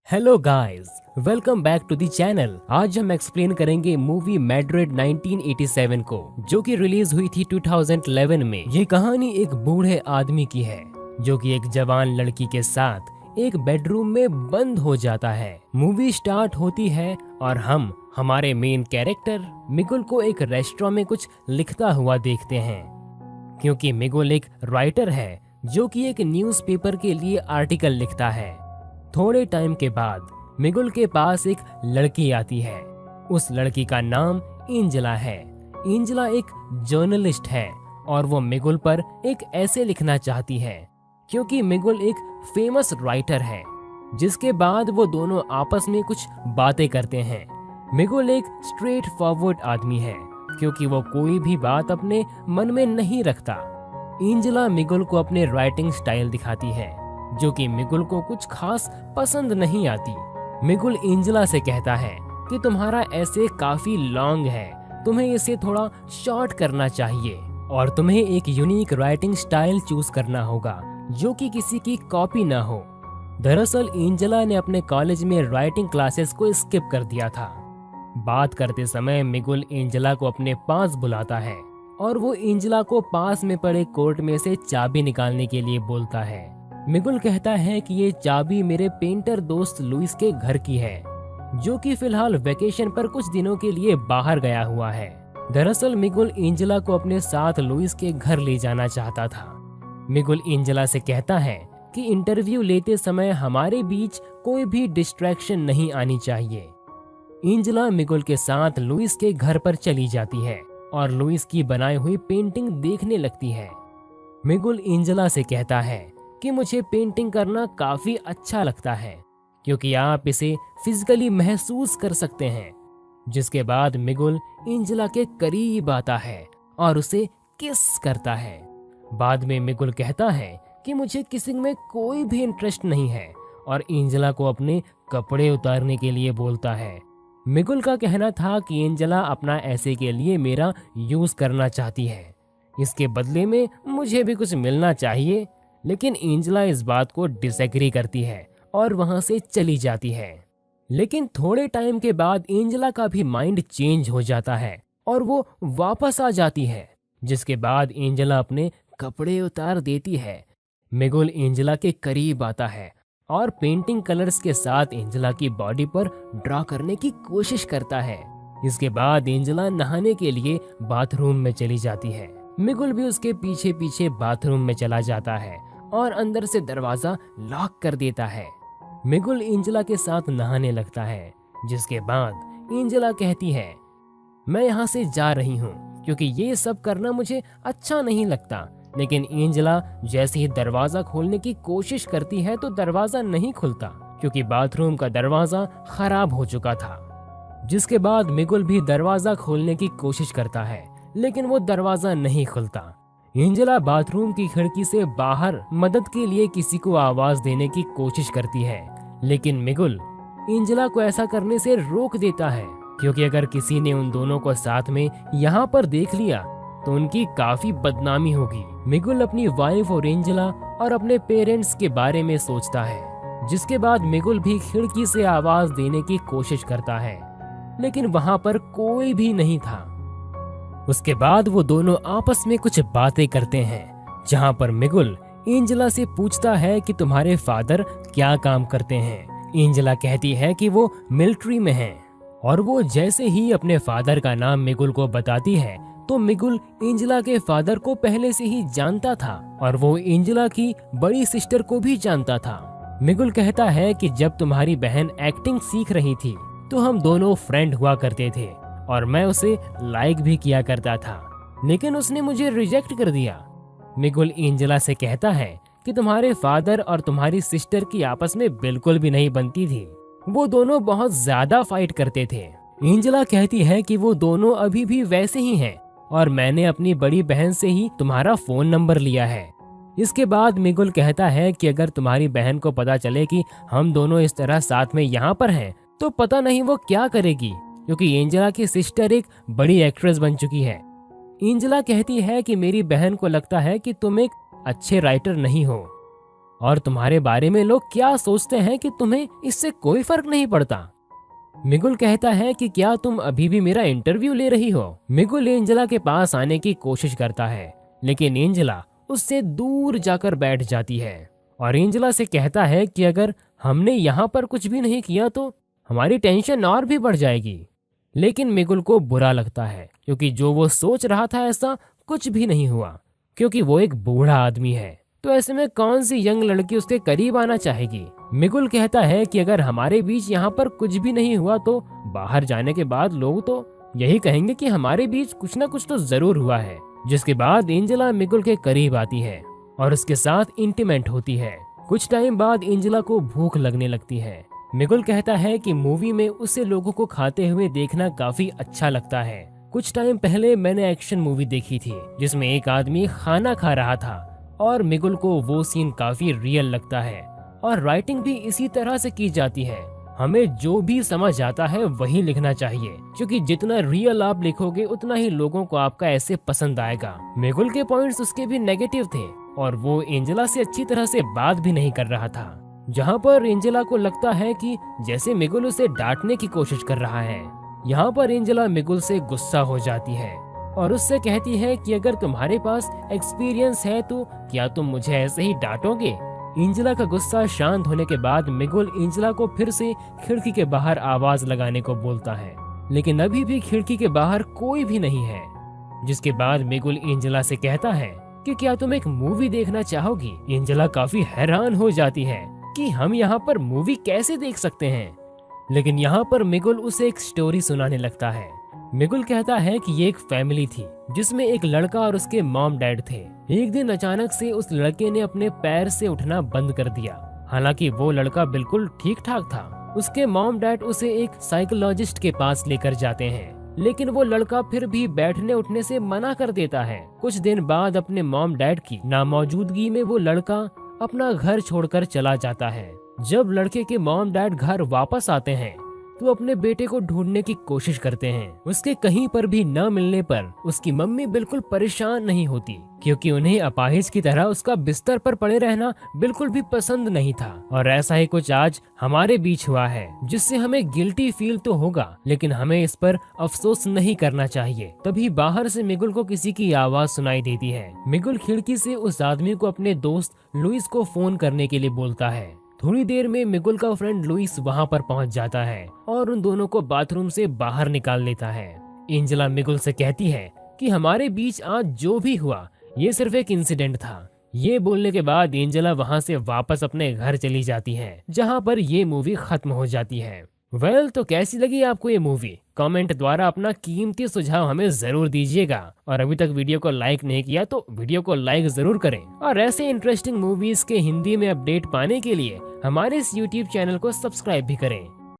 Hello guys, welcome back to the channel. आज हम explain करेंगे मूवी मैड्रिड 1987 को, जो कि रिलीज हुई थी 2011 में। ये कहानी एक बूढ़े आदमी की है जो कि एक जवान लड़की के साथ एक बेडरूम में बंद हो जाता है। मूवी स्टार्ट होती है और हम हमारे मेन कैरेक्टर मिगुल को एक रेस्टोरेंट में कुछ लिखता हुआ देखते हैं, क्योंकि मिगुल एक राइटर है जो कि एक न्यूज़पेपर के लिए आर्टिकल लिखता है। थोड़े टाइम के बाद मिगुल के पास एक लड़की आती है। उस लड़की का नाम एंजेला है। एंजेला एक जर्नलिस्ट है और वो मिगुल पर एक ऐसे लिखना चाहती है, क्योंकि मिगुल एक फेमस राइटर है। जिसके बाद वो दोनों आपस में कुछ बातें करते हैं। मिगुल एक स्ट्रेट फॉरवर्ड आदमी है, क्योंकि वो कोई भी बात अपने मन में नहीं रखता। एंजेला मिगुल को अपने राइटिंग स्टाइल दिखाती है, जो कि मिगुल को कुछ खास पसंद नहीं आती। मिगुल एंजेला से कहता है कि तुम्हारा ऐसे काफी लॉन्ग है, तुम्हें इसे थोड़ा शॉर्ट करना चाहिए और तुम्हें एक यूनिक राइटिंग स्टाइल चूज करना होगा जो कि किसी की कॉपी ना हो। दरअसल एंजेला ने अपने कॉलेज में राइटिंग क्लासेस को स्किप कर दिया था। बात करते समय मिगुल एंजेला को अपने पास बुलाता है और वो एंजेला को पास में पड़े कोर्ट में से चाबी निकालने के लिए बोलता है। मिगुल कहता है कि ये चाबी मेरे पेंटर दोस्त लुइस के घर की है, जो कि फिलहाल वेकेशन पर कुछ दिनों के लिए बाहर गया हुआ है। दरअसल मिगुल एंजेला को अपने साथ लुइस के घर ले जाना चाहता था। मिगुल एंजेला से कहता है कि इंटरव्यू लेते समय हमारे बीच कोई भी डिस्ट्रैक्शन नहीं आनी चाहिए। एंजेला मिगुल के साथ लुइस के घर पर चली जाती है और लुइस की बनाई हुई पेंटिंग देखने लगती है। मिगुल एंजेला से कहता है कि मुझे पेंटिंग करना काफी अच्छा लगता है, क्योंकि आप इसे फिजिकली महसूस कर सकते हैं। जिसके बाद मिगुल एंजेला के करीब आता है और उसे किस करता है। बाद में मिगुल कहता है कि मुझे किसिंग में कोई भी इंटरेस्ट नहीं है और एंजेला को अपने कपड़े उतारने के लिए बोलता है। मिगुल का कहना था कि एंजेला अपना ऐसे के लिए मेरा यूज करना चाहती है, इसके बदले में मुझे भी कुछ मिलना चाहिए। लेकिन एंजेला इस बात को डिसएग्री करती है और वहां से चली जाती है। लेकिन थोड़े टाइम के बाद एंजेला का भी माइंड चेंज हो जाता है और वो वापस आ जाती है। जिसके बाद एंजेला अपने कपड़े उतार देती है। मिगुल एंजेला के करीब आता है और पेंटिंग कलर्स के साथ एंजेला की बॉडी पर ड्रा करने की कोशिश करता है। इसके बाद एंजेला नहाने के लिए बाथरूम में चली जाती है। मिगुल भी उसके पीछे पीछे बाथरूम में चला जाता है और अंदर से दरवाजा लॉक कर देता है। मिगुल एंजेला के साथ नहाने लगता है। जिसके बाद एंजेला कहती है, मैं यहाँ से जा रही हूँ क्योंकि ये सब करना मुझे अच्छा नहीं लगता। लेकिन एंजेला जैसे ही दरवाजा खोलने की कोशिश करती है तो दरवाजा नहीं खुलता, क्योंकि बाथरूम का दरवाजा खराब हो चुका था। जिसके बाद मिगुल भी दरवाजा खोलने की कोशिश करता है, लेकिन वो दरवाजा नहीं खुलता। एंजेला बाथरूम की खिड़की से बाहर मदद के लिए किसी को आवाज देने की कोशिश करती है, लेकिन मिगुल एंजेला को ऐसा करने से रोक देता है, क्योंकि अगर किसी ने उन दोनों को साथ में यहाँ पर देख लिया तो उनकी काफी बदनामी होगी। मिगुल अपनी वाइफ और एंजेला और अपने पेरेंट्स के बारे में सोचता है। जिसके बाद मिगुल भी खिड़की से आवाज देने की कोशिश करता है, लेकिन वहां पर कोई भी नहीं था। उसके बाद वो दोनों आपस में कुछ बातें करते हैं, जहां पर मिगुल एंजेला से पूछता है कि तुम्हारे फादर क्या काम करते हैं। एंजेला कहती है कि वो मिलिट्री में हैं, और वो जैसे ही अपने फादर का नाम मिगुल को बताती है तो मिगुल एंजेला के फादर को पहले से ही जानता था और वो एंजेला की बड़ी सिस्टर को भी जानता था। मिगुल कहता है कि जब तुम्हारी बहन एक्टिंग सीख रही थी तो हम दोनों फ्रेंड हुआ करते थे और मैं उसे लाइक भी किया करता था, लेकिन उसने मुझे रिजेक्ट कर दिया। मिगुल एंजेला से कहता है कि तुम्हारे फादर और तुम्हारी सिस्टर की आपस में बिल्कुल भी नहीं बनती थी, वो दोनों बहुत ज्यादा फाइट करते थे। एंजेला कहती है कि वो दोनों अभी भी वैसे ही हैं और मैंने अपनी बड़ी बहन से ही तुम्हारा फोन नंबर लिया है। इसके बाद मिगुल कहता है कि अगर तुम्हारी बहन को पता चले कि हम दोनों इस तरह साथ में यहाँ पर हैं तो पता नहीं वो क्या करेगी, क्योंकि एंजेला की सिस्टर एक बड़ी एक्ट्रेस बन चुकी है। एंजेला कहती है कि मेरी बहन को लगता है कि तुम एक अच्छे राइटर नहीं हो। और तुम्हारे बारे में लोग क्या सोचते हैं कि तुम्हें इससे कोई फर्क नहीं पड़ता। मिगुल कहता है कि क्या तुम अभी भी मेरा इंटरव्यू ले रही हो। मिगुल एंजेला के पास आने की कोशिश करता है, लेकिन एंजेला उससे दूर जाकर बैठ जाती है और एंजेला से कहता है कि अगर हमने यहाँ पर कुछ भी नहीं किया तो हमारी टेंशन और भी बढ़ जाएगी। लेकिन मिगुल को बुरा लगता है क्योंकि जो वो सोच रहा था ऐसा कुछ भी नहीं हुआ, क्योंकि वो एक बूढ़ा आदमी है। तो ऐसे में कौन सी यंग लड़की उसके करीब आना चाहेगी। मिगुल कहता है कि अगर हमारे बीच यहाँ पर कुछ भी नहीं हुआ तो बाहर जाने के बाद लोग तो यही कहेंगे कि हमारे बीच कुछ ना कुछ तो जरूर हुआ है। जिसके बाद एंजेला मिगुल के करीब आती है और उसके साथ इंटीमेट होती है। कुछ टाइम बाद एंजेला को भूख लगने लगती है। मिगुल कहता है कि मूवी में उसे लोगों को खाते हुए देखना काफी अच्छा लगता है। कुछ टाइम पहले मैंने एक्शन मूवी देखी थी जिसमें एक आदमी खाना खा रहा था और मिगुल को वो सीन काफी रियल लगता है और राइटिंग भी इसी तरह से की जाती है। हमें जो भी समझ आता है वही लिखना चाहिए, क्योंकि जितना रियल आप लिखोगे उतना ही लोगों को आपका ऐसे पसंद आएगा। मिगुल के पॉइंट्स उसके भी नेगेटिव थे और वो एंजेला से अच्छी तरह से बात भी नहीं कर रहा था, जहाँ पर एंजेला को लगता है कि जैसे मिगुल उसे डांटने की कोशिश कर रहा है। यहाँ पर एंजेला मिगुल से गुस्सा हो जाती है और उससे कहती है कि अगर तुम्हारे पास एक्सपीरियंस है तो क्या तुम मुझे ऐसे ही डांटोगे। एंजेला का गुस्सा शांत होने के बाद मिगुल एंजेला को फिर से खिड़की के बाहर आवाज लगाने को बोलता है, लेकिन अभी भी खिड़की के बाहर कोई भी नहीं है। जिसके बाद मिगुल एंजेला से कहता है कि क्या तुम एक मूवी देखना चाहोगी। एंजेला काफी हैरान हो जाती है कि हम यहाँ पर मूवी कैसे देख सकते हैं, लेकिन यहाँ पर मिगुल उसे एक स्टोरी सुनाने लगता है। मिगुल कहता है कि ये एक फैमिली थी जिसमें एक लड़का और उसके मॉम डैड थे। एक दिन अचानक से उस लड़के ने अपने पैर से उठना बंद कर दिया। हालांकि वो लड़का बिल्कुल ठीक ठाक था। उसके मॉम डैड उसे एक साइकोलॉजिस्ट के पास लेकर जाते हैं, लेकिन वो लड़का फिर भी बैठने उठने से मना कर देता है। कुछ दिन बाद अपने मॉम डैड की नामौजूदगी में वो लड़का अपना घर छोड़कर चला जाता है। जब लड़के के मॉम डैड घर वापस आते हैं तो अपने बेटे को ढूंढने की कोशिश करते हैं। उसके कहीं पर भी न मिलने पर उसकी मम्मी बिल्कुल परेशान नहीं होती, क्योंकि उन्हें अपाहिज की तरह उसका बिस्तर पर पड़े रहना बिल्कुल भी पसंद नहीं था। और ऐसा ही कुछ आज हमारे बीच हुआ है, जिससे हमें गिल्टी फील तो होगा, लेकिन हमें इस पर अफसोस नहीं करना चाहिए। तभी बाहर से मिगुल को किसी की आवाज सुनाई देती है। मिगुल खिड़की से उस आदमी को अपने दोस्त लुइस को फोन करने के लिए बोलता है। थोड़ी देर में मिगुल का फ्रेंड लुइस वहां पर पहुंच जाता है और उन दोनों को बाथरूम से बाहर निकाल लेता है। एंजेला मिगुल से कहती है कि हमारे बीच आज जो भी हुआ ये सिर्फ एक इंसिडेंट था। ये बोलने के बाद एंजेला वहां से वापस अपने घर चली जाती है, जहां पर ये मूवी खत्म हो जाती है। तो कैसी लगी आपको ये मूवी? कमेंट द्वारा अपना कीमती सुझाव हमें जरूर दीजिएगा। और अभी तक वीडियो को लाइक नहीं किया तो वीडियो को लाइक जरूर करें। और ऐसे इंटरेस्टिंग मूवीज के हिंदी में अपडेट पाने के लिए हमारे इस YouTube चैनल को सब्सक्राइब भी करें।